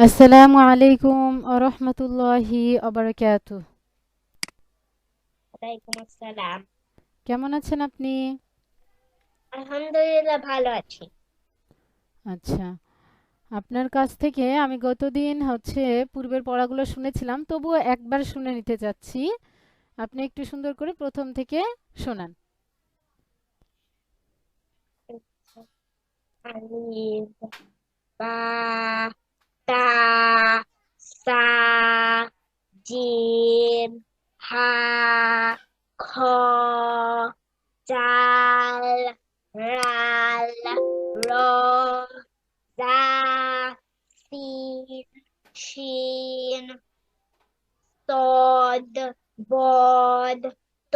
আসসালামু আলাইকুম আরহামতুল্লাহি আবরাকাতুহ। ওয়ালাইকুম আসসালাম। কেমন আছেন আপনি? আলহামদুলিল্লাহ ভালো আছি। আচ্ছা, আপনার কাছ থেকে আমি গতদিন পূর্বের পড়াগুলো শুনেছিলাম, তবুও একবার শুনে নিতে চাচ্ছি। আপনি একটু সুন্দর করে প্রথম থেকে শোনান। আলিফ, বা, তা, সা, জিম, হা, খ, জাল, রাল, র, জা, সিন, শিন, সদ, বদ, ত,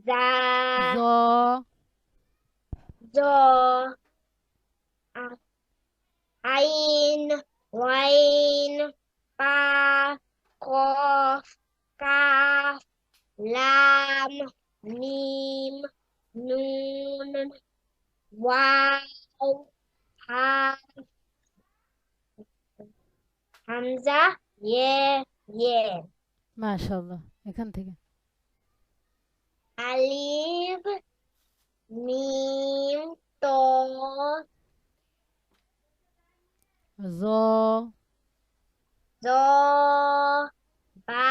জা, জ, জ, আইন, ওয়াইন, পা, কফ, কাফ, লাম, মিম, নুন, ওয়াও, হা, হামজা, ইয়ে, ইয়ে। মাশাআল্লাহ। এখান থেকে আলিফ, মিম, ত, জ, জ, বা,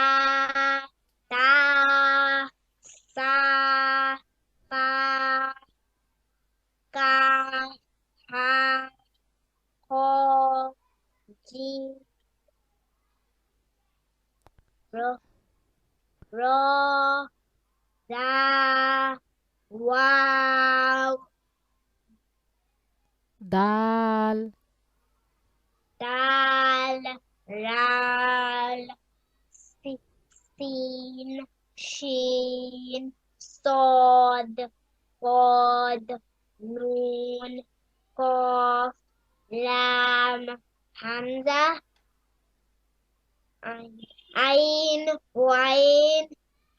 তা, সা, পা, কা, হা, খ, জি, র, র, রা, ওয়াও, দাল, দাল, রাল, সিন, শিন, সদ, পদ, নুন, কফ, লাম, হামজা, আইন, আইন, ওয়াইন,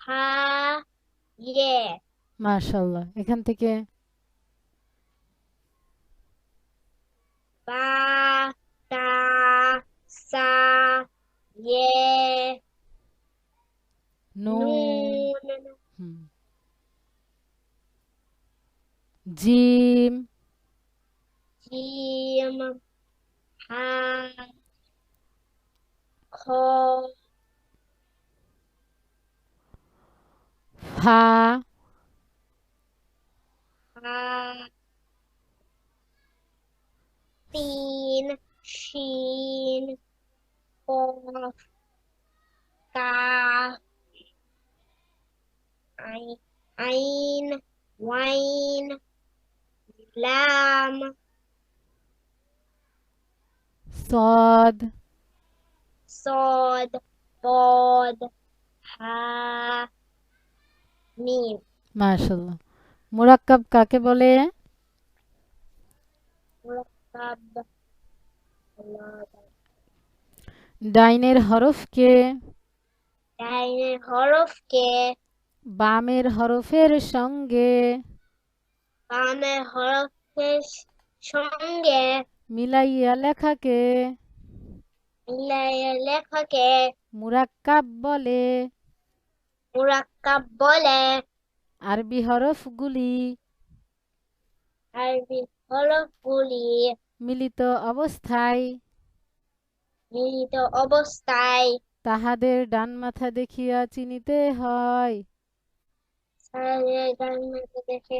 হা, ইয়ে। মাশাআল্লাহ। এখান থেকে বা, তা, সা, ইয়ে, নুন, নুন, হুম, জিম, জিম, হা, খ, ফা, হা, তিন, শিন, কফ, কাফ, আইন, ওয়াইন, লাম, সদ, সদ, পদ, হা, মিম। মাশাআল্লাহ। মুরাক্কাব কাকে বলে? মুরাক্কাব, ডাইনের হরফকে ডাইনের হরফকে বামের হরফের সঙ্গে বামের হরফের সঙ্গে মিলাইয়া লেখাকে মিলাইয়া লেখাকে মুরাক্কাব বলে। মুরাক্কাব বলে। আরবি হরফগুলি আরবি হরফগুলি মিলিত অবস্থায় মিলিত অবস্থায় তাহাদের ডান মাথা দেখিয়া চিনিতে হয়। সারের ডান মাথা দেখে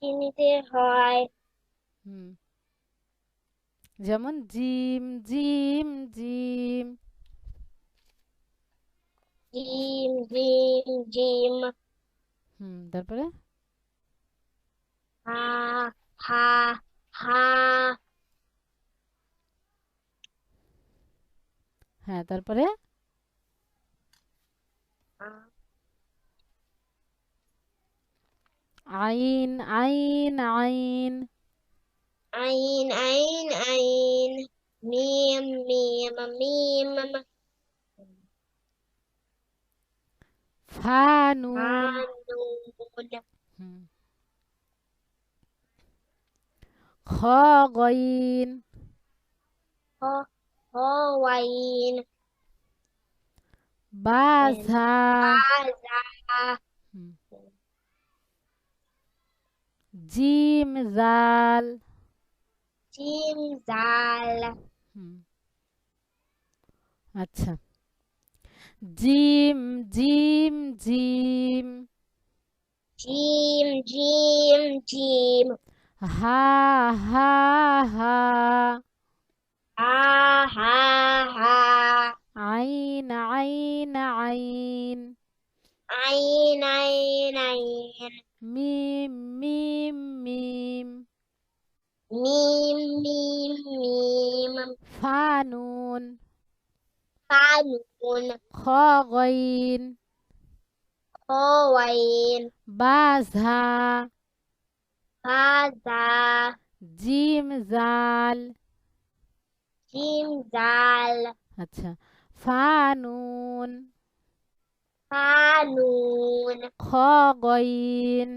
চিনিতে হয়। হুম, যেমন জিম জিম জিম। জিম, জিম, জিম, হুম, তারপরে হা, হা, হা, হ্যাঁ, তারপরে আ, আইন আইন আইন। আইন, আইন, আইন, মিম, মিম, মিম, ফা হা, নুন। নুন, হুম, খ গইন। হ, Hawain. Then বাঝা Baza. হুম, জিম জাল Jim Zal. হুম, আচ্ছা জিম জিম জিম Jim Jim Jim. হা হা হা Ha ha ha. আইন আইন আইন Ain ain ain. মিম মিম মিম Mim mim mim. ফানুন Kanun. খগইন Hawain. বাঝা Baza. Gym জাল Jim Zal. আচ্ছা ফানুন Kanun. খগইন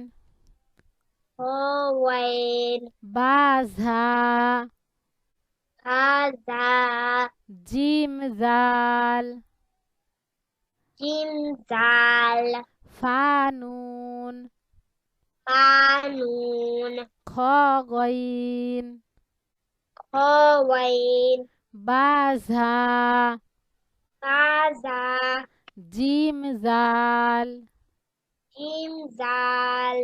Hawain. বাঝা Baza. জিম জাল Jim Zal. ফানুন Kanun. খগইন Hawain. বাঝা Baza. Gym জাল Jim Zal.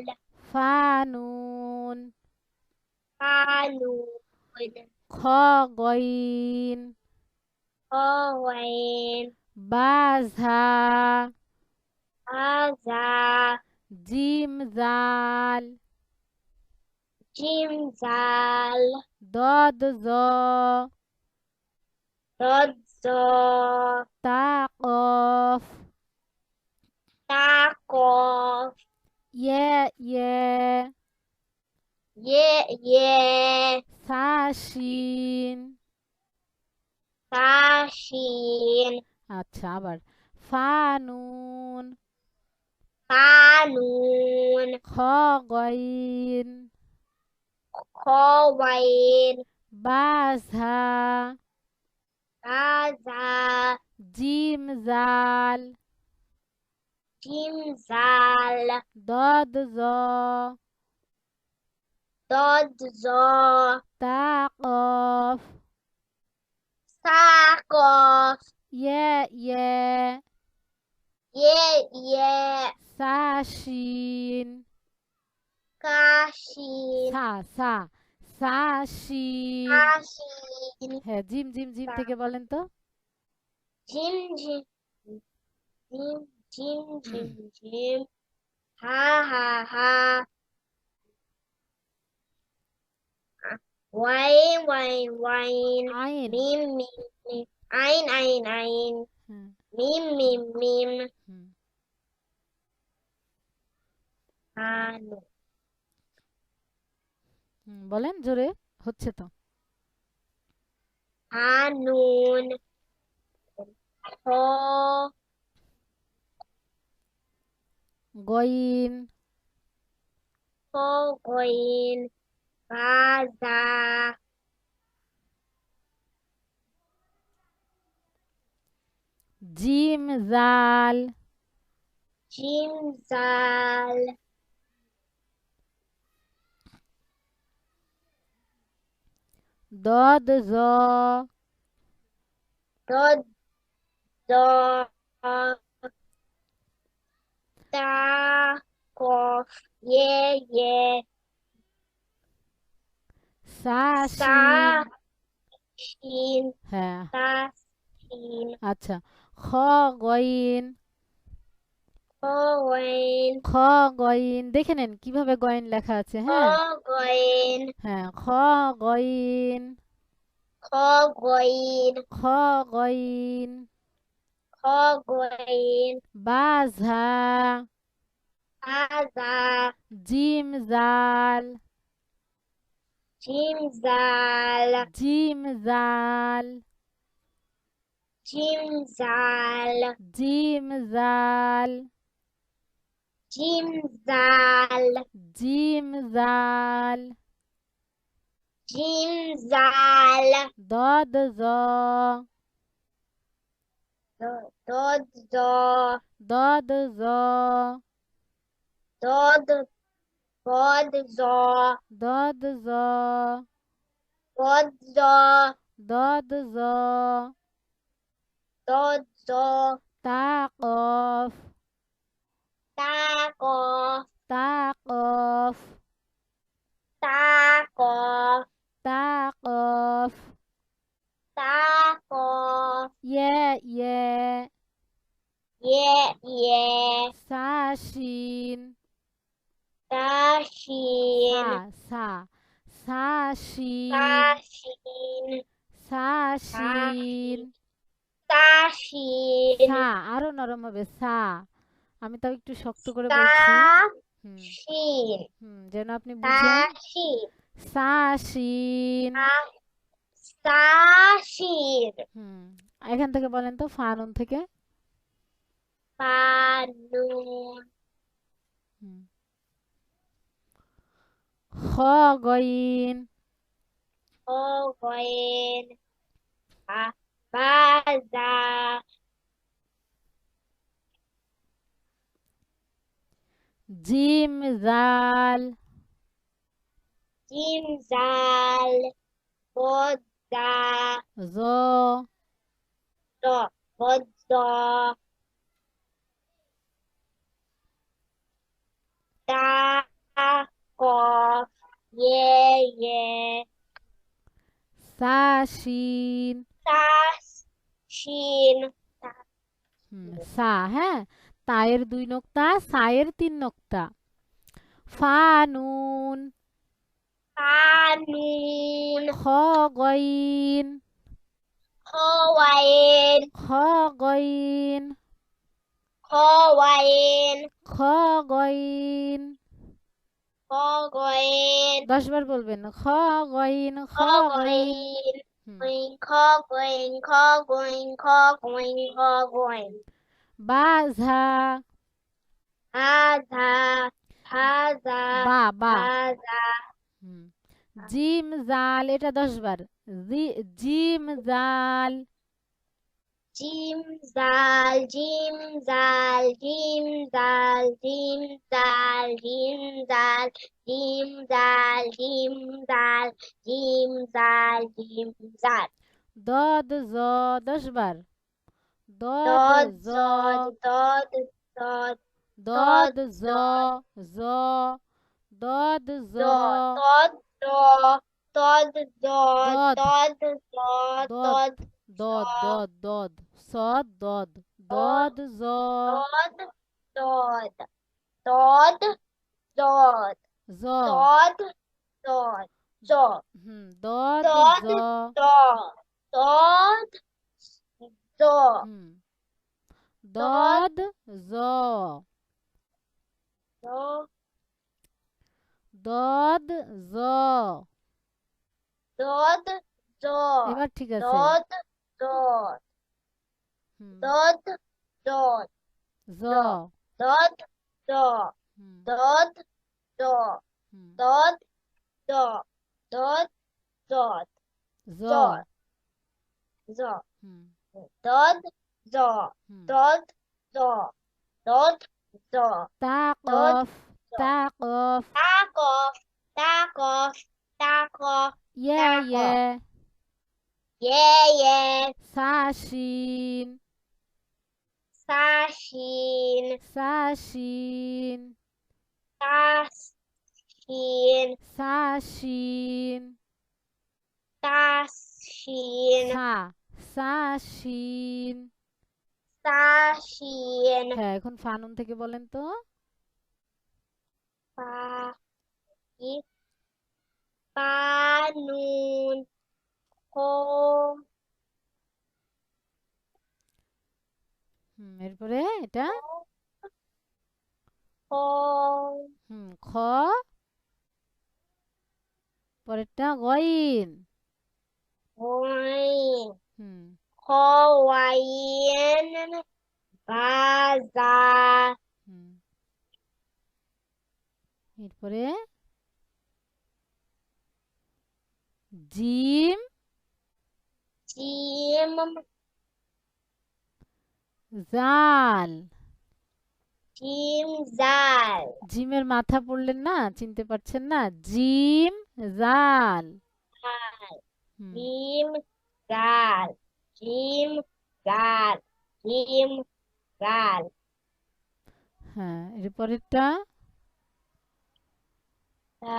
ফানুন Kanun. খগইন Hawain. বাঝা Baza. Gym জাল Jim Zal. দদ জ Dodzo. তাকফ Takov. ইয়ে ইয়ে Ye. সাশিন Tashin. আচ্ছা আবার ফানুন Kanun. খগইন Hawain. বাঝা Baza. জিম জাল Jim Zal. দদ জ Dodzo. তাকফ Sakov. ইয়ে ইয়ে Ye. সাশিন Kashin. সা সা সাশিন Kashin. হ্যাঁ জিম জিম জিম থেকে বলেন তো Jim Jim. Jim Jim Jim Jim. Ha ha ha. Wine wine wine. আইন Mim mim mim. Ein ein ein. হুম, Mim mim mim. হুম। Hanu. বলেন জোরে হচ্ছে তো Hanun. Ho. গইন Ho goin. Baza. জিম জাল Jim Zal. দদ জ Dodzo. Takov. Ye. সাশিন Sashin. হ্যাঁ Tashin. আচ্ছা খ গইন Hawain. খ গইন দেখে নেন কিভাবে গইন লেখা আছে হ্যাঁ Hawain. হ্যাঁ খ গইন Hawain. খ গইন Hawain. বাঝা Baza. জিম জাল Jim Zal. জিম জাল Jim Zal. জিম জাল Jim Zal. জিম জাল জিম জাল দদ জ দদ জ দদ জ দদ বদ জ দদ জ বদ জ দদ জ দদ জ তা কফ তা কফ তা কফ তা কফ তা কফ তা কফ ইয়ে ইয়ে ইয়ে ইয়ে সা শিন তা সা শিন সা সা তা শিন শিন সা তা শিন তা শিন সা আরো নরম হবে সা আমি তাও একটু শক্ত করে তা বলছি হুম শিন যেন আপনি তা বুঝেন শিন সা শিন তা তা শিন হুম এখান থেকে বলেন তো ফা নুন থেকে পা নুন হুম খ গইন ও গয়েন বাজা জিম জাল জিম জাল বদা জ দ বদ দা কফ ইয়ে ইয়ে সা শিন তা শিন সা হ্যাঁ তায়ের 2 নোক্তা সায়ের 3 নোক্তা ফা নুন পা নুন খ গইন খওয়াইন খ গইন খওয়াইন খ গইন খগয়েন 10 বার বলবেন খ গইন খ গইন খগয়েন হুম খগয়েন খগয়েন খগয়েন খগয়েন বাঝা হাজা হাজা বা বা হাজা হুম জিম জাল এটা 10 বার জিম জাল জিম জাল জিম জাল জিম জাল জিম জাল জিম জাল জিম জাল জিম জাল জিম জাল জিম জাল দদ জ 10 বার দদ দদ জ জদ দদ দদ দদ দদ জ জদ জ দদ জ দদ দদ দদ দদ দদ দদ দদ দদ দদ দদ দদ স দদ দদ দদ জ দদ দদ দদ দদ জ দদ দদ জ দদ দদ জ দদ দ হুম দদ দদ জ দ দদ জ দদ জ এবার ঠিক আছে দদ দদ হুম দদ দদ জ দদ দ হুম দদ দ হুম দদ দ দদ দদ জ জ জ হুম দদ জ হুম দদ দ দদ দ তা দদ কফ দ তা কফ তাকফ তাকফ তাকফ ইয়ে ইয়ে তাকফ ইয়ে ইয়ে সা শিন সাশিন সা শিন তাসিন সা শিন তাসিন সা সা শিন সাশিন হ্যাঁ এখন ফানুন থেকে বলেন তো পা ই পানুন খো এরপরে এটা খো খ পরেরটা গইন ওয়াইন হুম খওয়াইন বাজা হুম এরপরে জিম জিম জাল। জিম জাল জিমের মাথা পড়লেন না, চিনতে পারছেন না? জিম জাল। জাল হুম। জিম জাল জিম জাল জিম জাল হ্যাঁ, এর পরেরটা তা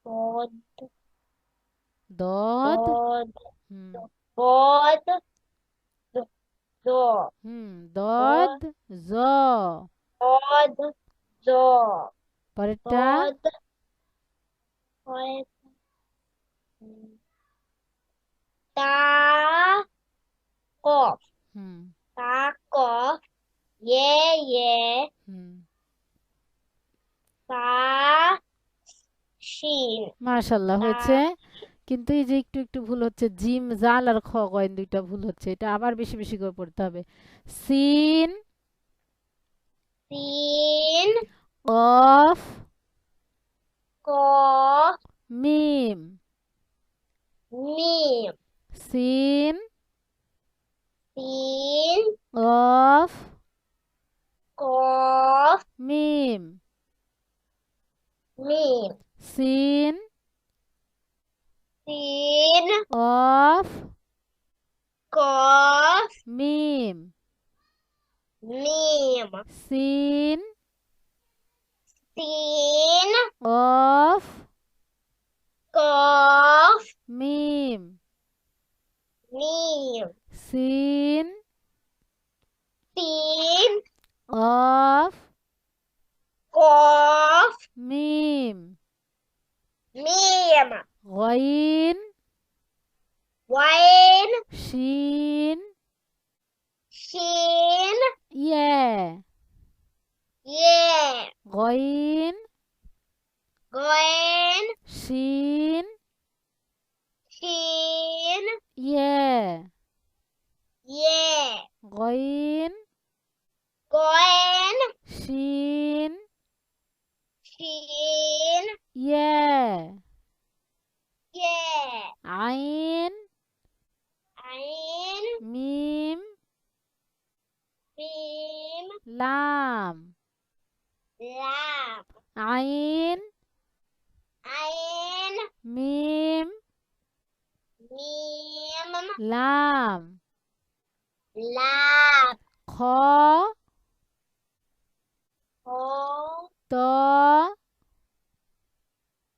পদ দদ। পদ হুম। পদ দ দ হুম, পদ দদ জ। পদ জ পরেরটা পদ পদ তা কফ হুম। তা কফ ইয়ে হুম। তা শিন মাশাআল্লাহ, তা হয়েছে। কিন্তু এই যে একটু একটু ভুল হচ্ছে, জিম জাল আর খ গয়েন দুইটা ভুল হচ্ছে, এটা আবার বেশি বেশি করে পড়তে হবে। সিন সিন অফ কফ মিম। মিম সিন সিন অফ কফ মিম। মিম সিন সিন অফ কফ মিম। মিম সিন সিন অফ কফ মিম। মিম সিন সিন অফ কফ মিম। মিম গইন ওয়াইন শিন শিন ইয়ে। ইয়ে গইন গোয়েন শিন শিন ইয়ে। ইয়ে গইন গোয়েন শিন শিন ইয়ে। ইয়ে আইন আইন মিম মিম লাম। লাম আইন আইন মিম মিম লাম। লাম খ খ ত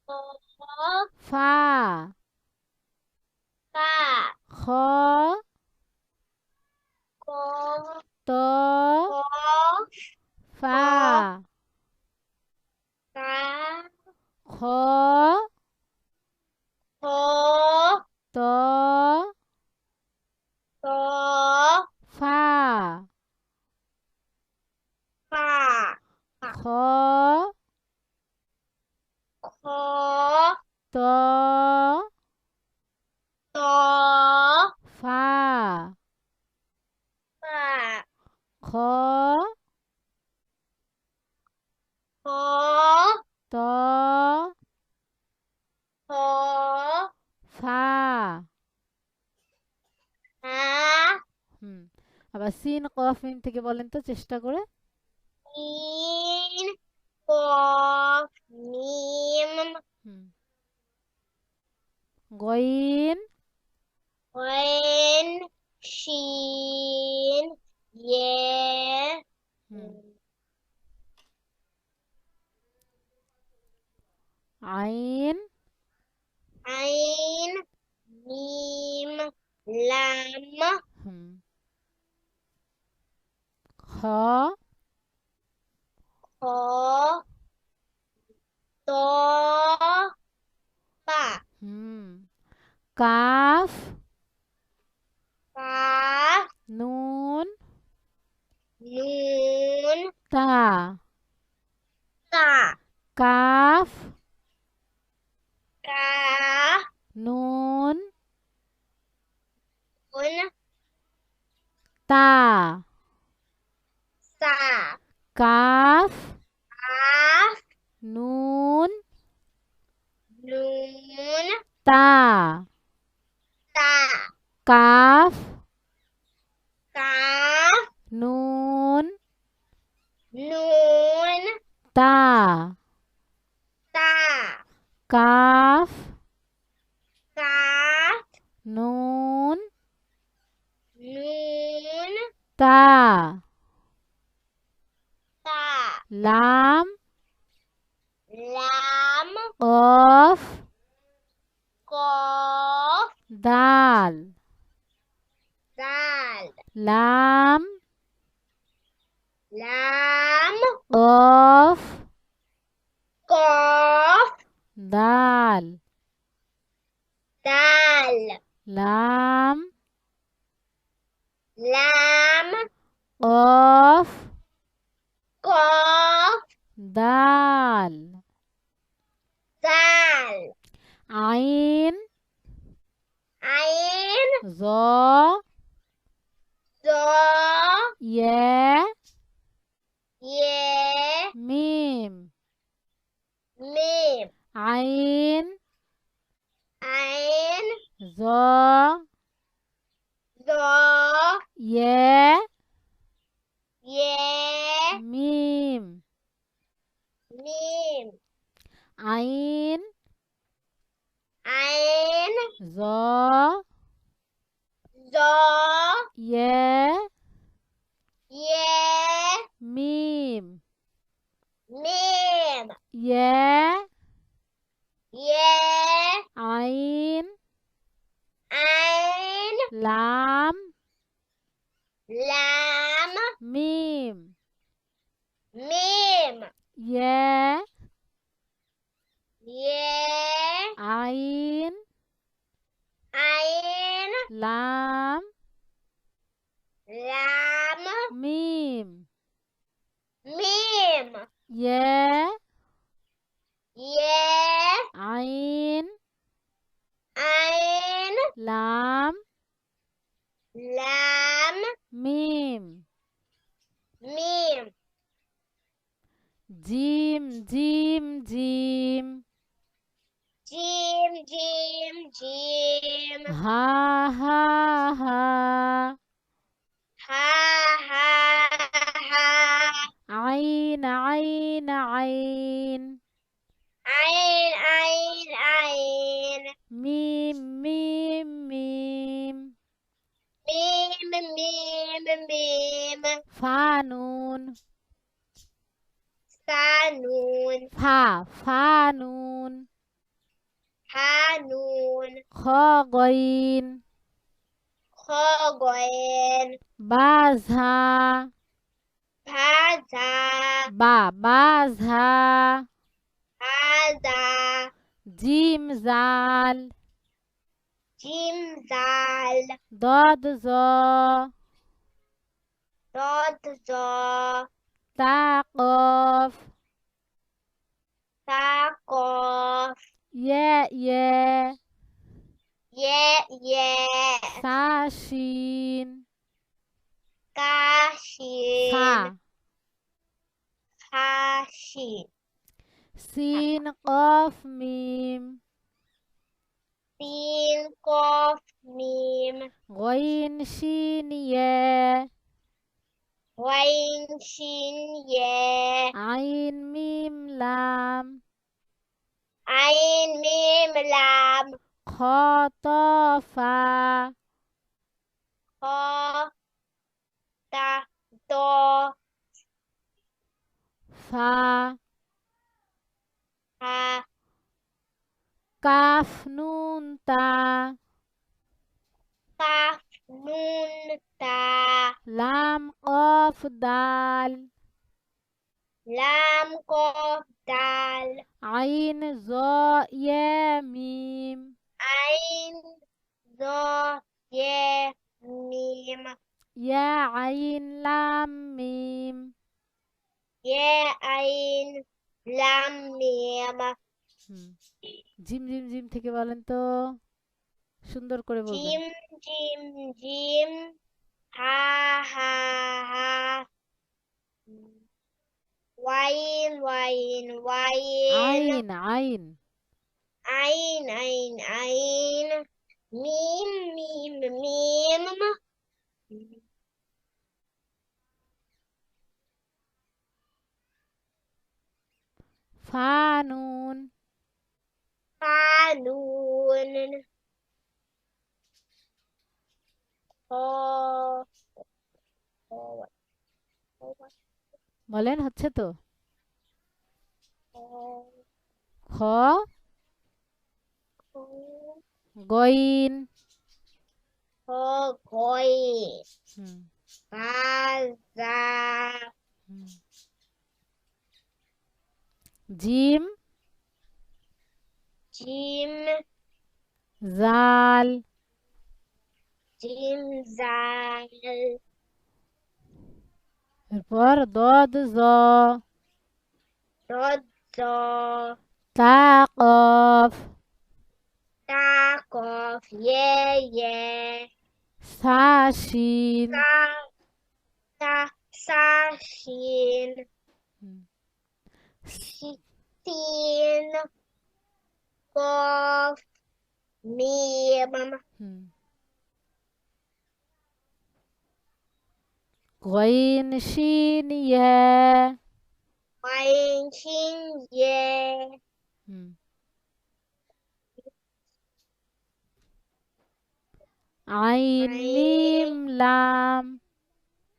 খ ফা। কা খ ক ত ক ক ফা। কা খ খ ত ত ফা। ফা খ খ ত ত ফা। ফা খ খ ত খ ফা। হা হুম। আবার সিন কফ মিম থেকে বলেন তো চেষ্টা করে। ইন কফ মিম হুম। গইন ওয়েন শিন ইয়ে হুম। আইন আইন মিম লাম হুম। খ খ ত পা হুম। কাফ কা নুন নুন তা। তা কাফ কা নুন নুন তা। সা কাফ কাফ নুন নুন তা, তা, কাফ, কাফ, নুন, নুন, তা, তা, কাফ, কাফ, নুন, নুন, তা, তা, লাম, লাম, কফ, কফ, দাল, দাল, লাম, লাম, কফ, কফ, দাল, দাল, লাম, লাম, কফ, কফ, দাল, দাল, আইন, আইন, জ, জ, ইয়ে, ইয়ে, মিম, মিম, আইন, আইন, জ, জ, ইয়ে, ইয়ে, মিম, মিম, আইন, আইন, জ, জ, ইয়ে, ইয়ে, মিম, মিম, ইয়ে, ইয়ে, আইন, আইন, লাম, লাম, মিম, মিম, ইয়ে, ইয়ে, আইন, আইন, লাম, লাম, মিম, মিম, ইয়ে, ইয়ে, আইন, আইন, লাম, লাম, মিম, মিম, জিম, জিম, জিম, জিম, জিম, জিম, হা, হা, হা, হা, হা, হা, আইন, আইন, আইন, আইন, আইন, আইন, মিম, মিম, মিম, মিম, মিম, মিম, ফানুন, সানুন, ফানুন, হানুন, খ, গইন, খগয়েন, বাঝা, ভাজা, বাঝা, ভাজা, জিম, জাল, জিম, জাল, দদ, জ, দদ, জ, তা, কফ, তা, কফ, ইয়ে, ইয়ে, ইয়ে, ইয়ে, সা, শিন, সা, কাশিন, খাসিন, সিন, কফ, মিম, সিন, কফ, মিম, গইন, শিন, ইয়ে, ওয়াইন, শিন, ইয়ে, আইন, মিম, লাম, আইন, মিম, লাম, খ, ত, ফা, খ, তা, ত, ফা, হা, কাফ, নুন, তা, কাফ, নুন, তা, লাম, কফ, দাল, লাম, কফ, দাল, আইন, জ, ইয়ে, মিম, আইন, জ, ইয়ে, মিম, ইয়া, আইন, লাম, মিম, ইয়ে, আইন, লাম, মিম, হুম। জিম, জিম, জিম থেকে বলেন তো, সুন্দর করে বলবেন। জিম, জিম, জিম, হা, হা, হা, ওয়াইন, ওয়াইন, ওয়াইন, আইন, আইন, আইন মিম মিম মিম ফা নুন ফানুন খ বলেন, হচ্ছে তো? খ গইন। গয় হুম, বাজা হুম। জিম জিম জাল। জিম জাল এরপর দদ জ রদ তা কফ তা কফ ইয়ে সা শিন। সা সা সা শিন হুম, সিন কফ মিম হুম। গইন শিন ইয়ে। আইন শিন ইয়ে হুম। আইন মিম আইন লাম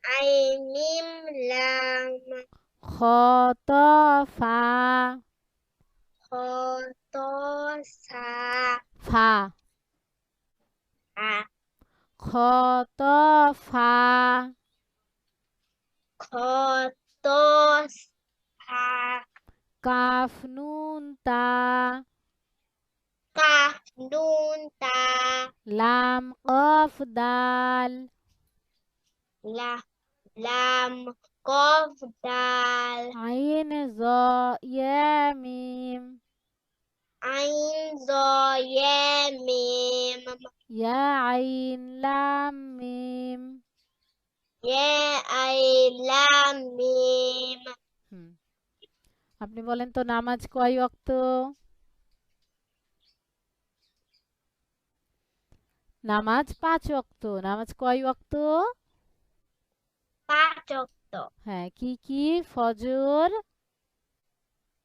আইন মিম লাম খ ত ফা খ ত সা ফা আ খ ত ফা খ ত সা কাফ নুন তা কাফ নুন তা লাম কফ দাল লা লাম কফ দাল আইন জ ইয়ে মিম আইন জ ইয়ে মিম ইয়া আইন লাম মিম। ইয়ে আইন লাম মিম হুম। আপনি বলেন তো, নামাজ কয় ওয়াক্ত? নামাজ 5 ওয়াক্ত। নামাজ কয় ওয়াক্ত? পাঁচ ওয়াক্ত হ্যাঁ, কি কি? ফজর,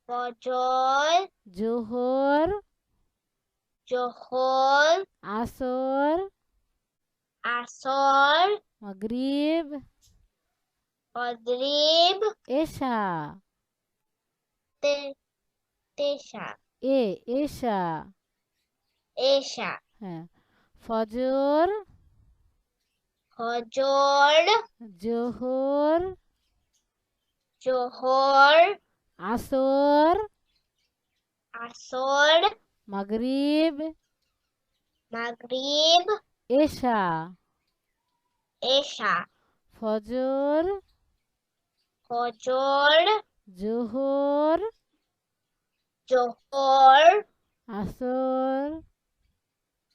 ফজর জোহর, জোহর আসর, আসর মাগরিব, মাগরিব এশা। তে তেশা এশা। এশা হ্যাঁ, ফজর, ফজর জোহর, জোহর আসর, আসর মাগরিব, মাগরিব এশা। এশা ফজর, ফজর জোহর, জোহর আসর,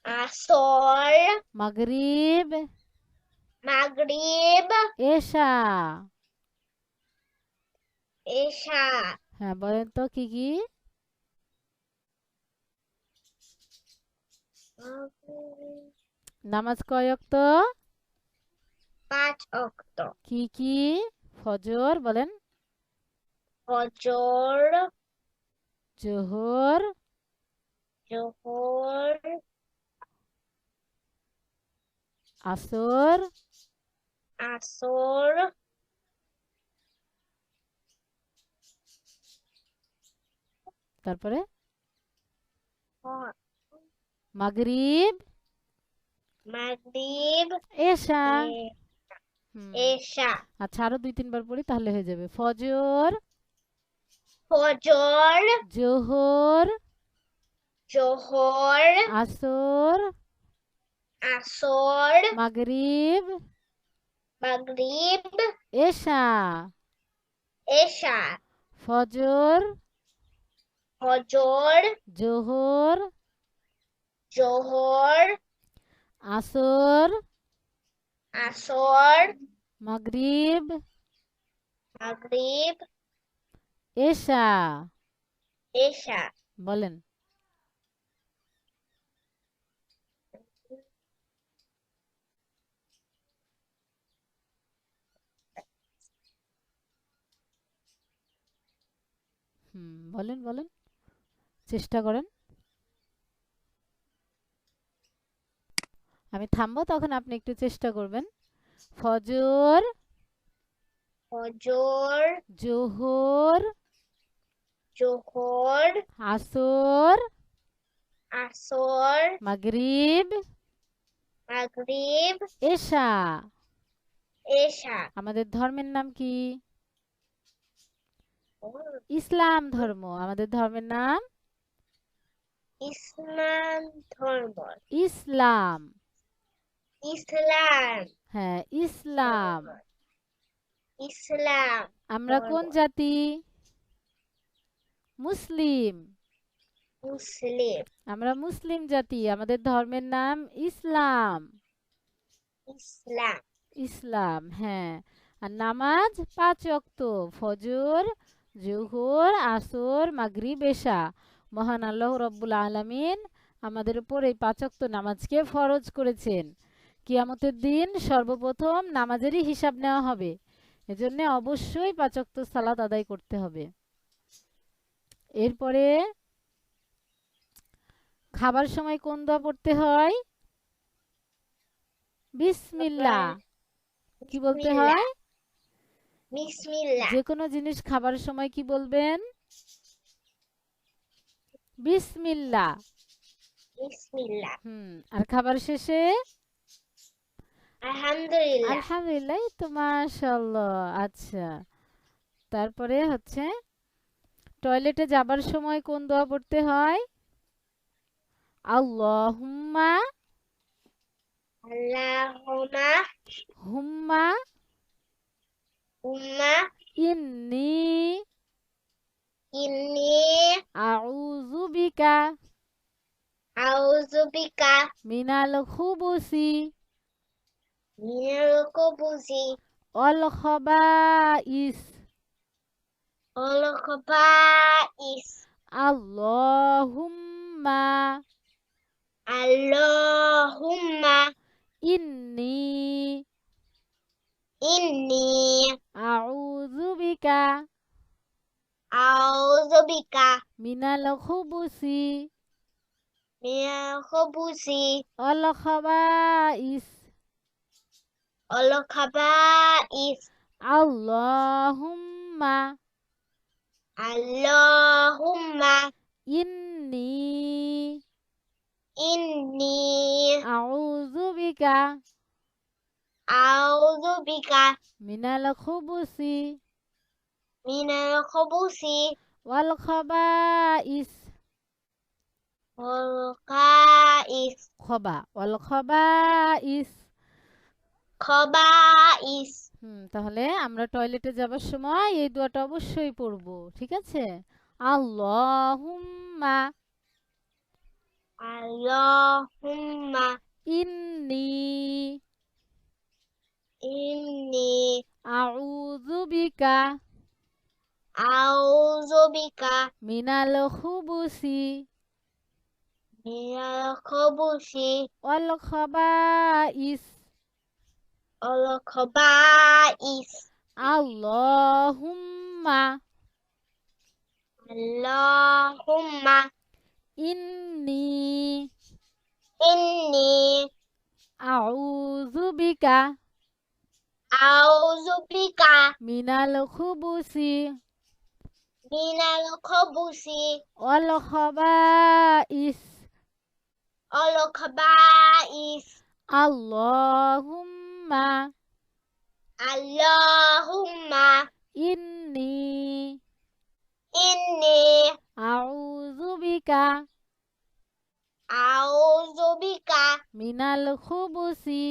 আসর মাগরিব, মাগরিব এশা। এশা হ্যাঁ, বলেন তো কি কি? নামাজ কয় ওয়াক্ত? পাঁচ ওয়াক্ত কি কি? ফজর বলেন, ফজর জোহর, জোহর আসর, আসর তারপরে মাগরিব, মাগরিব এশা। এ- হুম। এশা আচ্ছা, আরো 2-3 বার পড়ি, তাহলে হয়ে যাবে। ফজর, ফজর জোহর, জোহর আসর, আসর মাগরিব, মাগরিব এশা। এশা ফজর, ফজর জোহর, জোহর আসর, আসর মাগরিব, মাগরিব এশা। এশা বলেন। বলেন বলেন, চেষ্টা করেন। আমি থামবো, তখন আপনি একটু চেষ্টা করবেন। ফজর, ফজর, জোহর, জোহর, আসর, আসর, মাগরিব, মাগরিব, এশা। এশা। আমাদের ধর্মের নাম কি? ইসলাম ধর্ম। আমাদের ধর্মের নাম ইসলাম ধর্ম। ইসলাম। ইসলাম হ্যাঁ, ইসলাম। ধর্ম। ইসলাম আমরা ধর্ম। কোন জাতি? মুসলিম। মুসলিম। আমরা মুসলিম জাতি, আমাদের ধর্মের নাম ইসলাম। ইসলাম। ইসলাম, হ্যাঁ। আর নামাজ ৫ ওয়াক্ত, ফজর, জোহর, আসর, মাগরিব, এশা। মহান আল্লাহ রব্বুল আলামিন আমাদের উপর এই ৫ ওয়াক্ত নামাজকে ফরজ করেছেন। কিয়ামতের দিন সর্বপ্রথম নামাজেরই হিসাব নেওয়া হবে, এজন্য অবশ্যই ৫ ওয়াক্ত সালাত আদায় করতে হবে। এরপরে খাবার সময় কোন দোয়া পড়তে হয়? বিসমিল্লাহ। কি বলতে বিসমিল্লাহ। হয়? বিসমিল্লাহ। যে কোনো জিনিস খাবার সময় কি বলবেন? বিসমিল্লাহ। বিসমিল্লাহ। আর খাবার শেষে আলহামদুলিল্লাহ। আলহামদুলিল্লাহ। এই তো মাশাআল্লাহ। আচ্ছা, তারপরে হচ্ছে টয়লেটে যাবার সময় কোন দোয়া পড়তে হয়? আল্লাহুম্মা, আল্লাহুম্মা, হুম্মা, উম্মা, ইন্নি, ইন্নি, আউযু বিকা, আউযু বিকা, মিনাল খুবুসি, মিনাল খুবুসি, অল খবাইস। ওয়াল খাবাইস। আল্লাহুম্মা, আল্লাহুম্মা, ইন্নি, ইন্নি, আউযু বিকা, আউযু বিকা, মিনাল খুবুসি, মিনাল খুবুসি, অল খবাইস। ওয়াল খাবাইস। আল্লাহুম্মা, আল্লাহুম্মা, ইন্নি, ইন্নি, আউযু বিকা, আউযু বিকা, মিনাল খুবুসি, মিনাল খুবুসি, ওয়াল খবাইস। ওয়াল খাবাইস। খবা, ওয়াল খবাইস। খাবাইস। তাহলে আমরা টয়লেটে যাবার সময় এই দোয়াটা অবশ্যই পড়ব, ঠিক আছে? আল্লাহুম্মা, আল্লাহুম্মা, ইন্নি, ইন্নি, আউযু বিকা, আউযু বিকা, মিনাল খুবুসি, মিনাল খুবুসি, ওয়াল খবাইস। ওয়াল খাবাইস। আল্লাহুম্মা, আল্লাহুম্মা, ইন্নি, ইন্নি, আউযু বিকা, আউযু বিকা, মিনাল খুবুসি, মিনাল খুবুসি, ওয়াল খবাইস। ওয়াল খাবাইস। আল্লাহুম্মা, আল্লাহুম্মা, ইন্নি, ইন্নি, আউযু বিকা, আউযু বিকা, মিনাল খুবুসি,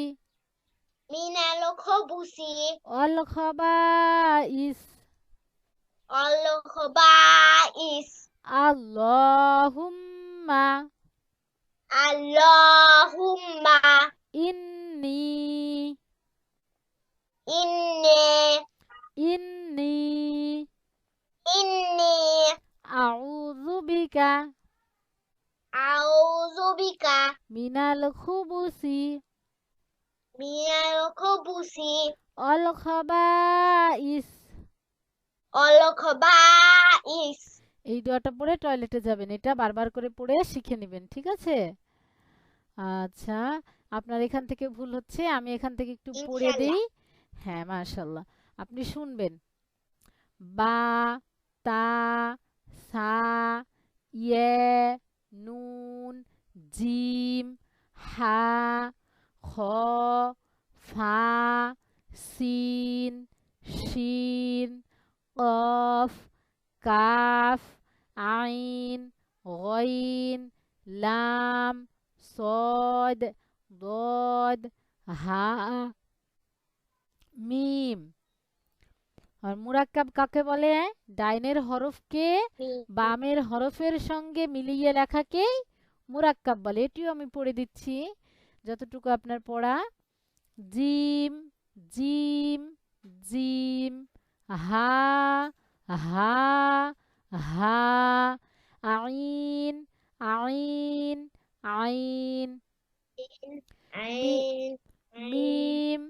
মিনাল খুবুসি, ওয়াল খবাইস। ওয়াল খাবাইস। আল্লাহুম্মা, আল্লাহুম্মা, ইন্নি, ইন্নি, ইন্নি, ইন্নি, আউযু বিকা, আউযু বিকা, মিনাল খুবুসি, মিনাল খুবুসি, ওয়াল খবাইস। ওয়াল খাবাইস। এই দোয়াটা পড়ে টয়লেটে যাবেন। এটা বারবার করে পড়ে শিখে নেবেন। ঠিক আছে? আচ্ছা, আপনার এখান থেকে ভুল হচ্ছে। আমি এখান থেকে একটু পড়ে ইনশাল্লাহ। দেই। হ্যাঁ, মাশাআল্লাহ। আপনি শুনবেন। বা, তা, সা, ইয়ে, নুন, জিম, হা, খ, ফা, সিন, শিন, কফ, কাফ, আইন, গইন, লাম, সদ, দদ, হা, মিম। আর মুরাক্কাব কাকে বলে? ডাইনের হরফকে মিম। বামের হরফের সঙ্গে মিলিয়ে লেখাকেই মুরাক্কাব বলে। এটিও আমি পড়ে দিচ্ছি যতটুকু আপনার পড়া। জিম, জিম, জিম, হা, হা, হা, আইন, আইন, আইন, মি, আইন। আইন। মিম,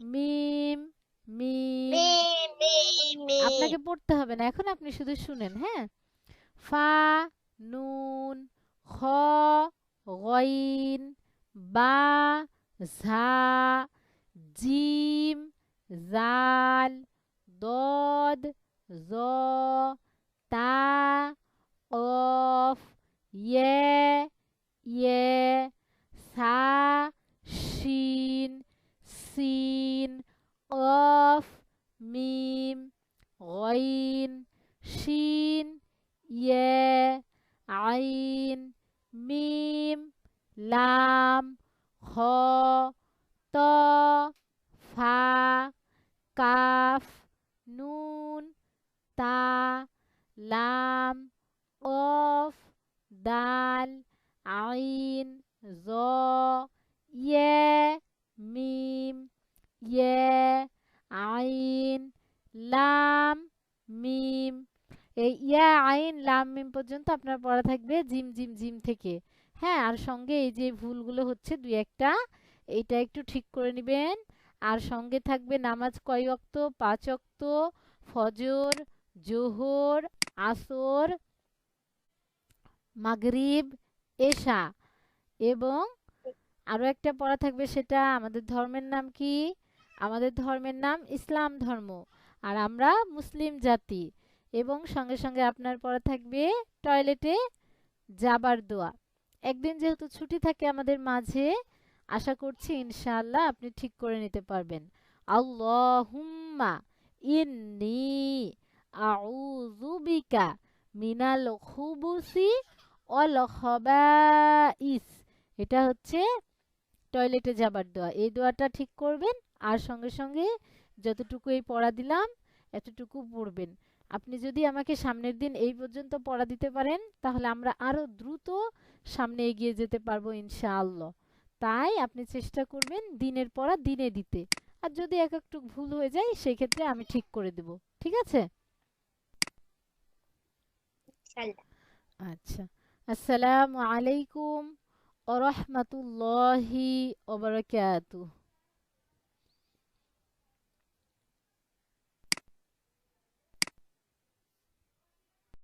মিম, মিম। মিম। মিম। মিম। আপনাকে পড়তে হবে না, এখন আপনি শুধু শুনেন। হ্যাঁ, ফা, নুন, খ, গইন, বা, ঝা, জিম, জাল, দদ, জ, তা, কফ, ইয়ে, ইয়ে, সা, শিন, সিন, কফ, মিম, গইন, শিন, ইয়ে, আইন, মিম, লাম, খ, ত, ফা, কাফ, নুন, তা, লাম, কফ, দাল, আইন, জ, ইয়ে, মিম, ইয়ে, আইন, লাম, মিম। এই ইয়া, আইন, লাম, মিম পর্যন্ত আপনার পড়া থাকবে জিম, জিম, জিম থেকে। হ্যাঁ, আর সঙ্গে এই যে ভুলগুলো হচ্ছে দুই একটা, এইটা একটু ঠিক করে নিবেন। আর সঙ্গে থাকবে নামাজ কয় ওয়াক্ত? ৫ ওয়াক্ত। ফজর, জোহর, আসর, মাগরিব, এশা। এবং আরো একটা পড়া থাকবে, সেটা আমাদের ধর্মের নাম কি? আমাদের ধর্মের নাম ইসলাম ধর্ম। আর আমরা মুসলিম জাতি। এবং সঙ্গে সঙ্গে আপনার পড়া থাকবে টয়লেটে যাবার দোয়া। একদিন যেহেতু ছুটি থাকে আমাদের মাঝে, আশা করছি ইনশাআল্লাহ আপনি ঠিক করে নিতে পারবেন। আল্লাহুম্মা ইন্নী আউযু বিকা মিনাল খুবুসি ওয়াল খাবাইস। এটা হচ্ছে টয়লেটে যাবার দোয়া। এই দোয়াটা ঠিক করবেন। আর সঙ্গে সঙ্গে যতটুকু এই পড়া দিলাম এতটুকু পড়বেন। আপনি যদি আমাকে সামনের দিন এই পর্যন্ত পড়া দিতে পারেন, তাহলে আমরা আরো দ্রুত সামনে এগিয়ে যেতে পারবো ইনশাআল্লাহ। তাই আপনি চেষ্টা করবেন দিনের পড়া দিনে দিতে। আর যদি এক একটু ভুল হয়ে যায় সেক্ষেত্রে আমি ঠিক করে দেব। ঠিক আছে? ইনশাল্লাহ। আচ্ছা। আসসালামু আলাইকুম ওয়া রাহমাতুল্লাহি ওয়া বারাকাতুহু।